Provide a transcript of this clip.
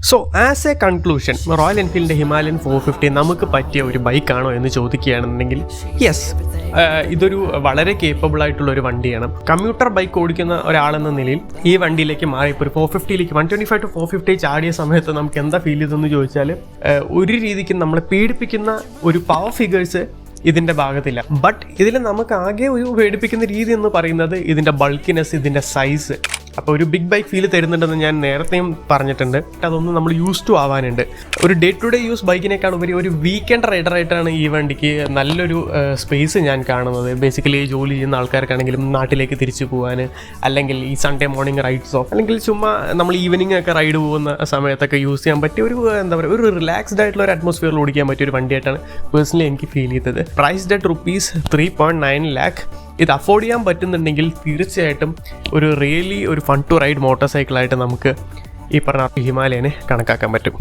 So as a conclusion, Royal എൻഫീൽഡിൻ്റെ ഹിമാലയൻ 450 നമുക്ക് പറ്റിയ ഒരു ബൈക്കാണോ എന്ന് ചോദിക്കുകയാണെന്നുണ്ടെങ്കിൽ യെസ്, ഇതൊരു വളരെ കേപ്പബിൾ ആയിട്ടുള്ള ഒരു വണ്ടിയാണ്. കമ്മ്യൂട്ടർ ബൈക്ക് ഓടിക്കുന്ന ഒരാളെന്ന നിലയിൽ ഈ വണ്ടിയിലേക്ക് മാറി ഇപ്പോൾ ഒരു 450ലേക്ക് 125 to 450 ചാടിയ സമയത്ത് നമുക്ക് എന്താ ഫീൽ ചെയ്തെന്ന് ചോദിച്ചാൽ, ഒരു രീതിക്ക് നമ്മളെ പീഡിപ്പിക്കുന്ന ഒരു പവർ ഫിഗേഴ്സ് ഇതിൻ്റെ ഭാഗത്തില്ല. ബട്ട് ഇതിൽ നമുക്ക് ആകെ ഒരു പേടിപ്പിക്കുന്ന രീതി എന്ന് പറയുന്നത് ഇതിൻ്റെ ബൾക്കിനെസ്, ഇതിൻ്റെ സൈസ്. അപ്പോൾ ഒരു ബിഗ് ബൈക്ക് ഫീൽ തരുന്നുണ്ടെന്ന് ഞാൻ നേരത്തെയും പറഞ്ഞിട്ടുണ്ട്. അതൊന്നും നമ്മൾ യൂസ് ടു ആവാനുണ്ട്. ഒരു ഡേ ടു ഡേ യൂസ് ബൈക്കിനേക്കാൾ ഉപരി ഒരു വീക്കെൻഡ് റൈഡറായിട്ടാണ് ഈ വണ്ടിക്ക് നല്ലൊരു സ്പേസ് ഞാൻ കാണുന്നത്. ബേസിക്കലി ജോലി ചെയ്യുന്ന ആൾക്കാർക്കാണെങ്കിലും നാട്ടിലേക്ക് തിരിച്ചു പോകാൻ, അല്ലെങ്കിൽ ഈ സൺഡേ മോർണിംഗ് റൈഡ്സോ, അല്ലെങ്കിൽ ചുമ്മാ നമ്മൾ ഈവനിങ് ഒക്കെ റൈഡ് പോകുന്ന സമയത്തൊക്കെ യൂസ് ചെയ്യാൻ പറ്റിയ ഒരു എന്താ പറയുക, ഒരു റിലാക്സ്ഡ് ആയിട്ടുള്ള ഒരു അറ്റ്മോസ്ഫിയറിൽ ഓടിക്കാൻ പറ്റിയ ഒരു വണ്ടിയായിട്ടാണ് പേഴ്സണലി എനിക്ക് ഫീൽ ചെയ്തത്. Priced at ₹3.9 lakh. ഇത് അഫോർഡ് ചെയ്യാൻ പറ്റുന്നുണ്ടെങ്കിൽ തീർച്ചയായിട്ടും ഒരു റിയലി ഒരു ഫൺ ടു റൈഡ് മോട്ടോർ സൈക്കിളായിട്ട് നമുക്ക് ഈ പറഞ്ഞ ഹിമാലയനെ കണക്കാക്കാൻ പറ്റും.